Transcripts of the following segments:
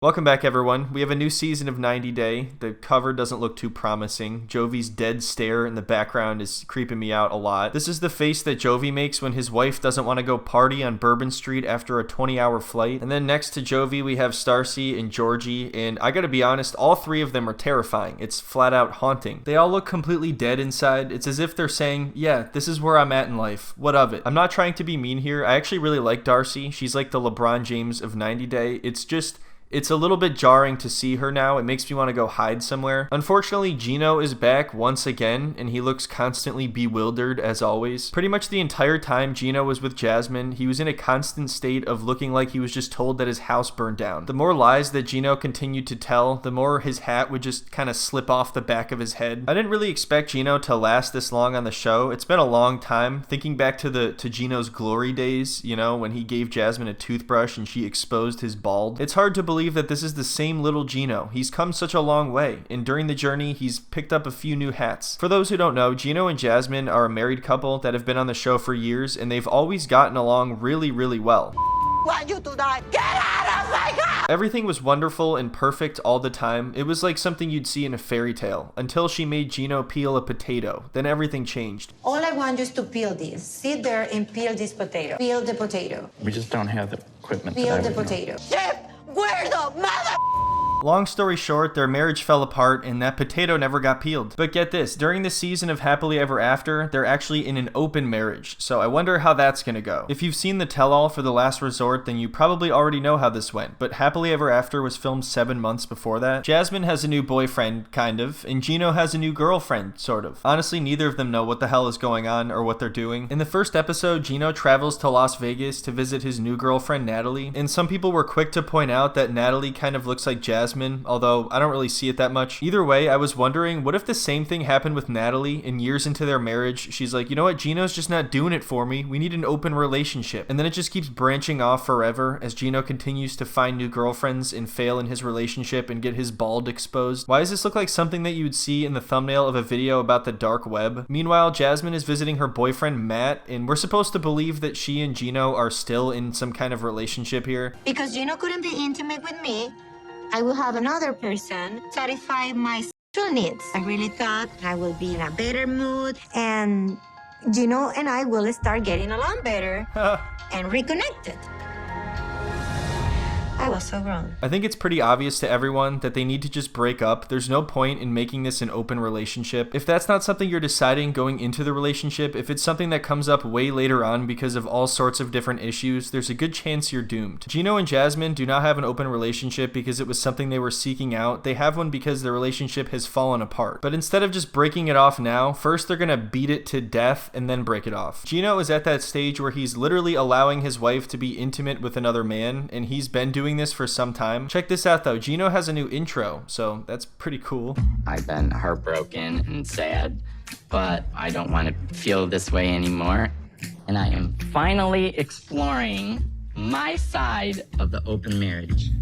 Welcome back, everyone. We have a new season of 90 Day. The cover doesn't look too promising. Jovi's dead stare in the background is creeping me out a lot. This is the face that Jovi makes when his wife doesn't want to go party on Bourbon Street after a 20-hour flight. And then next to Jovi, we have Starcy and Georgie, and I gotta be honest, all three of them are terrifying. It's flat out haunting. They all look completely dead inside. It's as if they're saying, yeah, this is where I'm at in life. What of it? I'm not trying to be mean here. I actually really like Darcy. She's like the LeBron James of 90 Day. It's a little bit jarring to see her now. It makes me want to go hide somewhere. Unfortunately, Gino is back once again, and he looks constantly bewildered as always. Pretty much the entire time Gino was with Jasmine, he was in a constant state of looking like he was just told that his house burned down. The more lies that Gino continued to tell, the more his hat would just kind of slip off the back of his head. I didn't really expect Gino to last this long on the show. It's been a long time. Thinking back to Gino's glory days, you know, when he gave Jasmine a toothbrush and she exposed his bald. It's hard to believe that this is the same little Gino. He's come such a long way, and during the journey, he's picked up a few new hats. For those who don't know, Gino and Jasmine are a married couple that have been on the show for years, and they've always gotten along really, really well. Want you to die? Get out of my house! Everything was wonderful and perfect all the time. It was like something you'd see in a fairy tale, until she made Gino peel a potato. Then everything changed. All I want you is to peel this. Sit there and peel this potato. Peel the potato. We just don't have the equipment. Peel the potato. Chef, where the mother... Long story short, their marriage fell apart and that potato never got peeled. But get this, during the season of Happily Ever After, they're actually in an open marriage, so I wonder how that's gonna go. If you've seen the tell-all for The Last Resort, then you probably already know how this went, but Happily Ever After was filmed 7 months before that. Jasmine has a new boyfriend, kind of, and Gino has a new girlfriend, sort of. Honestly, neither of them know what the hell is going on or what they're doing. In the first episode, Gino travels to Las Vegas to visit his new girlfriend, Natalie, and some people were quick to point out that Natalie kind of looks like Jasmine, although I don't really see it that much. Either way, I was wondering, what if the same thing happened with Natalie, and years into their marriage, she's like, you know what, Gino's just not doing it for me. We need an open relationship. And then it just keeps branching off forever as Gino continues to find new girlfriends and fail in his relationship and get his bald exposed. Why does this look like something that you would see in the thumbnail of a video about the dark web? Meanwhile, Jasmine is visiting her boyfriend, Matt, and we're supposed to believe that she and Gino are still in some kind of relationship here. Because Gino couldn't be intimate with me, I will have another person satisfy my sexual needs. I really thought I will be in a better mood, and Gino and I will start getting along better and reconnected. I was so wrong. I think it's pretty obvious to everyone that they need to just break up. There's no point in making this an open relationship. If that's not something you're deciding going into the relationship, if it's something that comes up way later on because of all sorts of different issues, there's a good chance you're doomed. Gino and Jasmine do not have an open relationship because it was something they were seeking out. They have one because their relationship has fallen apart. But instead of just breaking it off now, first they're gonna beat it to death and then break it off. Gino is at that stage where he's literally allowing his wife to be intimate with another man, and he's been doing this for some time. Check this out though, Gino has a new intro, so that's pretty cool. I've been heartbroken and sad, but I don't want to feel this way anymore. And I am finally exploring my side of the open marriage.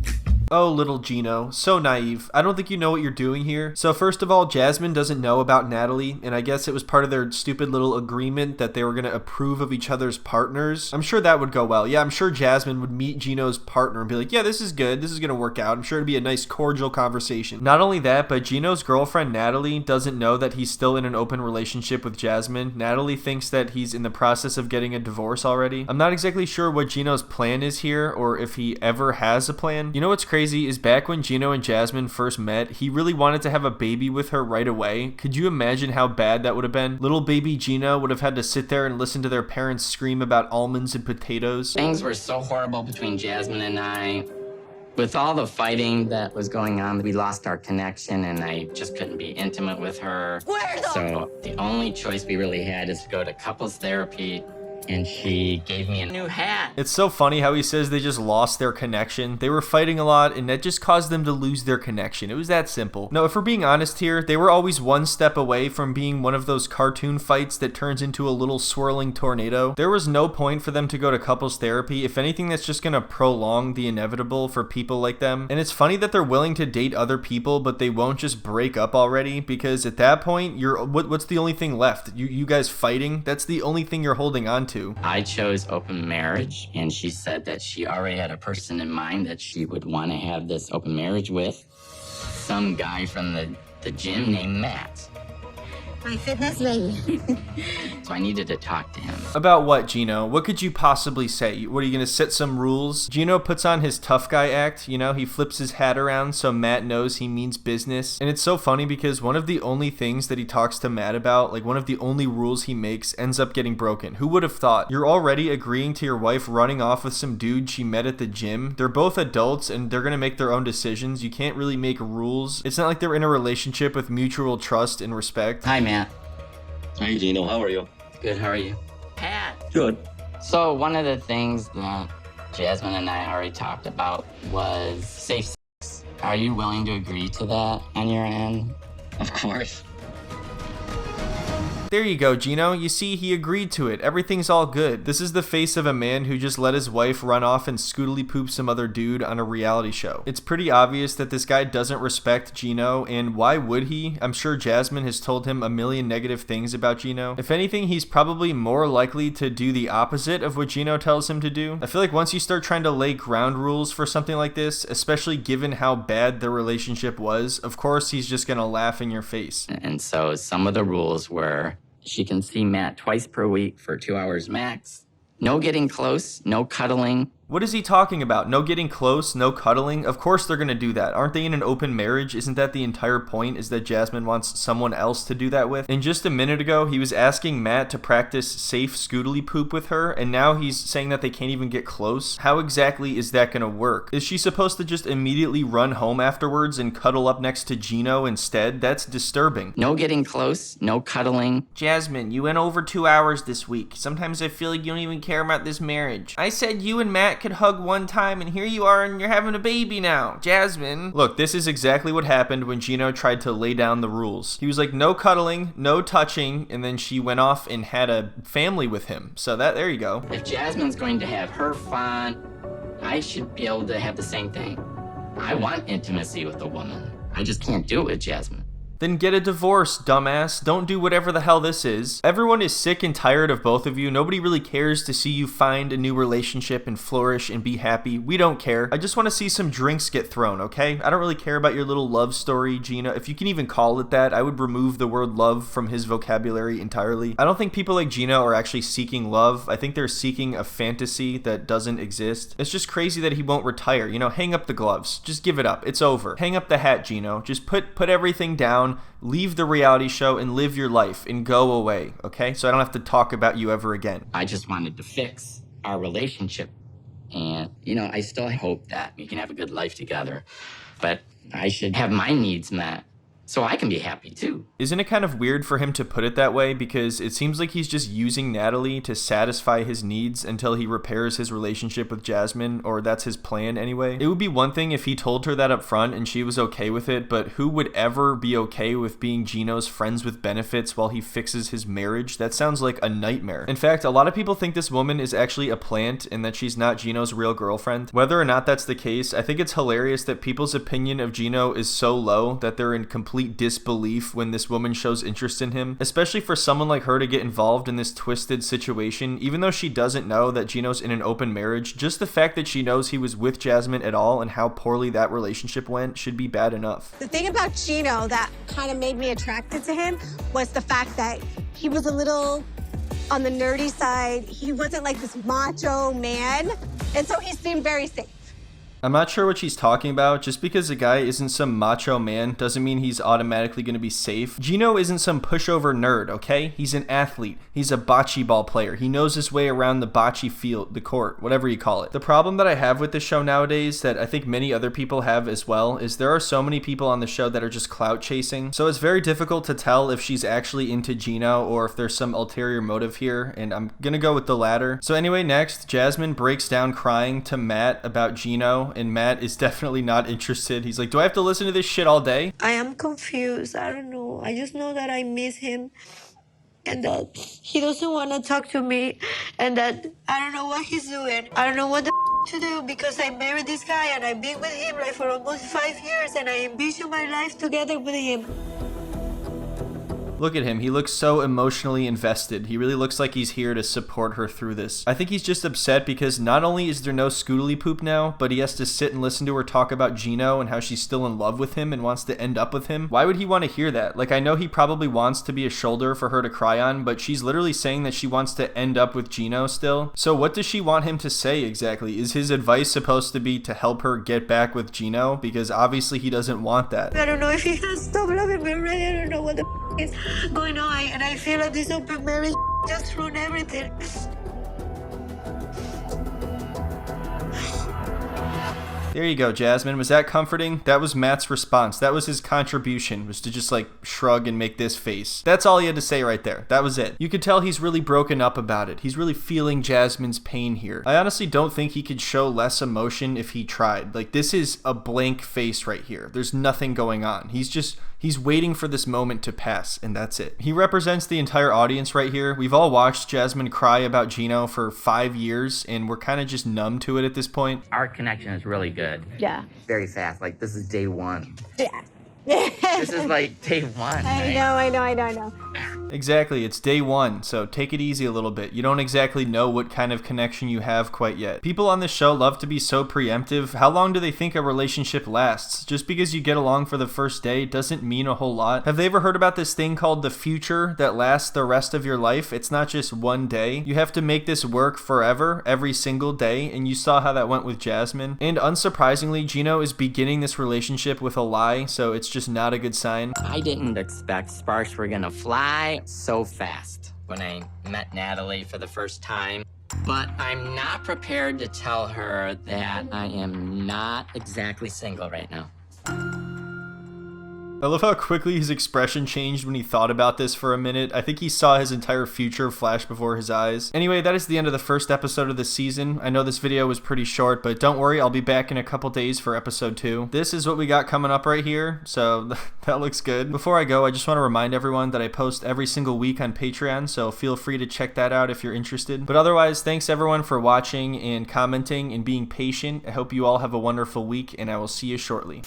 Oh, little Gino, so naive. I don't think you know what you're doing here. So first of all, Jasmine doesn't know about Natalie, and I guess it was part of their stupid little agreement that they were going to approve of each other's partners. I'm sure that would go well. Yeah, I'm sure Jasmine would meet Gino's partner and be like, yeah, this is good. This is going to work out. I'm sure it'd be a nice cordial conversation. Not only that, but Gino's girlfriend, Natalie, doesn't know that he's still in an open relationship with Jasmine. Natalie thinks that he's in the process of getting a divorce already. I'm not exactly sure what Gino's plan is here, or if he ever has a plan. You know what's crazy is back when Gino and Jasmine first met, he really wanted to have a baby with her right away. Could you imagine how bad that would have been? Little baby Gino would have had to sit there and listen to their parents scream about almonds and potatoes. Things were so horrible between Jasmine and I. With all the fighting that was going on, we lost our connection and I just couldn't be intimate with her. So the only choice we really had is to go to couples therapy, and she gave me a new hat. It's so funny how he says they just lost their connection. They were fighting a lot, and that just caused them to lose their connection. It was that simple. No, if we're being honest here, they were always one step away from being one of those cartoon fights that turns into a little swirling tornado. There was no point for them to go to couples therapy. If anything, that's just gonna prolong the inevitable for people like them. And it's funny that they're willing to date other people, but they won't just break up already, because at that point, what's the only thing left? You guys fighting? That's the only thing you're holding on to. to. I chose open marriage, and she said that she already had a person in mind that she would want to have this open marriage with. Some guy from the gym named Matt. My fitness baby. So I needed to talk to him. About what, Gino? What could you possibly say? What, are you gonna set some rules? Gino puts on his tough guy act, you know, he flips his hat around so Matt knows he means business. And it's so funny because one of the only things that he talks to Matt about, like one of the only rules he makes, ends up getting broken. Who would have thought? You're already agreeing to your wife running off with some dude she met at the gym. They're both adults and they're gonna make their own decisions. You can't really make rules. It's not like they're in a relationship with mutual trust and respect. Hi, Matt. Hey, Gino, how are you? Good, how are you? Pat. Good. So one of the things that Jasmine and I already talked about was safe sex. Are you willing to agree to that on your end? Of course. There you go, Gino. You see, he agreed to it. Everything's all good. This is the face of a man who just let his wife run off and scootily poop some other dude on a reality show. It's pretty obvious that this guy doesn't respect Gino, and why would he? I'm sure Jasmine has told him a million negative things about Gino. If anything, he's probably more likely to do the opposite of what Gino tells him to do. I feel like once you start trying to lay ground rules for something like this, especially given how bad their relationship was, of course he's just gonna laugh in your face. And so some of the rules were she can see Matt twice per week for 2 hours max. No getting close, no cuddling. What is he talking about? No getting close, no cuddling? Of course they're gonna do that. Aren't they in an open marriage? Isn't that the entire point, is that Jasmine wants someone else to do that with? And just a minute ago, he was asking Matt to practice safe scootily poop with her, and now he's saying that they can't even get close? How exactly is that gonna work? Is she supposed to just immediately run home afterwards and cuddle up next to Gino instead? That's disturbing. No getting close, no cuddling. Jasmine, you went over 2 hours this week. Sometimes I feel like you don't even care about this marriage. I said you and Matt could hug one time, and here you are and you're having a baby now. Jasmine. Look, this is exactly what happened when Gino tried to lay down the rules. He was like, no cuddling, no touching, and then she went off and had a family with him. So there you go. If Jasmine's going to have her fun, I should be able to have the same thing. I want intimacy with a woman. I just can't do it with Jasmine. Then get a divorce, dumbass. Don't do whatever the hell this is. Everyone is sick and tired of both of you. Nobody really cares to see you find a new relationship and flourish and be happy. We don't care. I just want to see some drinks get thrown, okay? I don't really care about your little love story, Gina. If you can even call it that, I would remove the word love from his vocabulary entirely. I don't think people like Gino are actually seeking love. I think they're seeking a fantasy that doesn't exist. It's just crazy that he won't retire. You know, hang up the gloves. Just give it up. It's over. Hang up the hat, Gino. Just put everything down. Leave the reality show and live your life and go away, okay? So I don't have to talk about you ever again. I just wanted to fix our relationship. And, you know, I still hope that we can have a good life together. But I should have my needs met so I can be happy too. Isn't it kind of weird for him to put it that way? Because it seems like he's just using Natalie to satisfy his needs until he repairs his relationship with Jasmine, or that's his plan anyway. It would be one thing if he told her that up front and she was okay with it, but who would ever be okay with being Gino's friends with benefits while he fixes his marriage? That sounds like a nightmare. In fact, a lot of people think this woman is actually a plant and that she's not Gino's real girlfriend. Whether or not that's the case, I think it's hilarious that people's opinion of Gino is so low that they're in complete disbelief when this woman shows interest in him, especially for someone like her to get involved in this twisted situation. Even though she doesn't know that Gino's in an open marriage, just the fact that she knows he was with Jasmine at all and how poorly that relationship went should be bad enough. The thing about Gino that kind of made me attracted to him was the fact that he was a little on the nerdy side. He wasn't like this macho man, and so he seemed very safe. I'm not sure what she's talking about. Just because a guy isn't some macho man doesn't mean he's automatically going to be safe. Gino isn't some pushover nerd, okay? He's an athlete. He's a bocce ball player. He knows his way around the bocce field, the court, whatever you call it. The problem that I have with this show nowadays, that I think many other people have as well, is there are so many people on the show that are just clout chasing. So it's very difficult to tell if she's actually into Gino or if there's some ulterior motive here, and I'm going to go with the latter. So anyway, next, Jasmine breaks down crying to Matt about Gino, and Matt is definitely not interested. He's like, do I have to listen to this shit all day? I am confused. I don't know. I just know that I miss him and that he doesn't want to talk to me and that I don't know what he's doing. I don't know what the to do because I married this guy and I've been with him like for almost 5 years and I envision my life together with him. Look at him. He looks so emotionally invested. He really looks like he's here to support her through this. I think he's just upset because not only is there no Scoodly poop now, but he has to sit and listen to her talk about Gino and how she's still in love with him and wants to end up with him. Why would he want to hear that? Like, I know he probably wants to be a shoulder for her to cry on, but she's literally saying that she wants to end up with Gino still. So what does she want him to say exactly? Is his advice supposed to be to help her get back with Gino? Because obviously he doesn't want that. I don't know if he has stopped loving me already. I don't know what the is going on. And I feel like this open marriage just ruined everything. There you go, Jasmine. Was that comforting? That was Matt's response. That was his contribution, was to just like shrug and make this face. That's all he had to say right there. That was it. You could tell he's really broken up about it. He's really feeling Jasmine's pain here. I honestly don't think he could show less emotion if he tried. Like, this is a blank face right here. There's nothing going on. He's waiting for this moment to pass, and that's it. He represents the entire audience right here. We've all watched Jasmine cry about Gino for 5 years, and we're kind of just numb to it at this point. Our connection is really good. Yeah. Very fast. Like, this is day one. Yeah. This is like day one. I know. Exactly, it's day one, so take it easy a little bit. You don't exactly know what kind of connection you have quite yet. People on this show love to be so preemptive. How long do they think a relationship lasts? Just because you get along for the first day doesn't mean a whole lot. Have they ever heard about this thing called the future that lasts the rest of your life? It's not just one day. You have to make this work forever, every single day, and you saw how that went with Jasmine. And unsurprisingly, Gino is beginning this relationship with a lie, so it's just not a good sign. I didn't expect sparks were gonna fly so fast when I met Natalie for the first time. But I'm not prepared to tell her that I am not exactly single right now. I love how quickly his expression changed when he thought about this for a minute. I think he saw his entire future flash before his eyes. Anyway, that is the end of the first episode of the season. I know this video was pretty short, but don't worry, I'll be back in a couple days for episode 2. This is what we got coming up right here, so that looks good. Before I go, I just want to remind everyone that I post every single week on Patreon, so feel free to check that out if you're interested. But otherwise, thanks everyone for watching and commenting and being patient. I hope you all have a wonderful week, and I will see you shortly.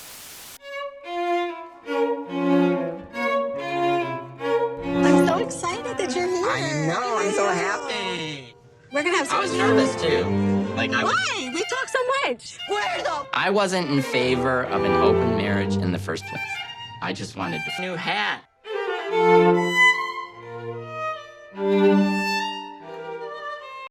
I'm so excited that you're here. I know, I'm so happy. We're gonna have so I was much nervous too. Like, Why? We talk so much. Where the? I wasn't in favor of an open marriage in the first place. I just wanted a new hat.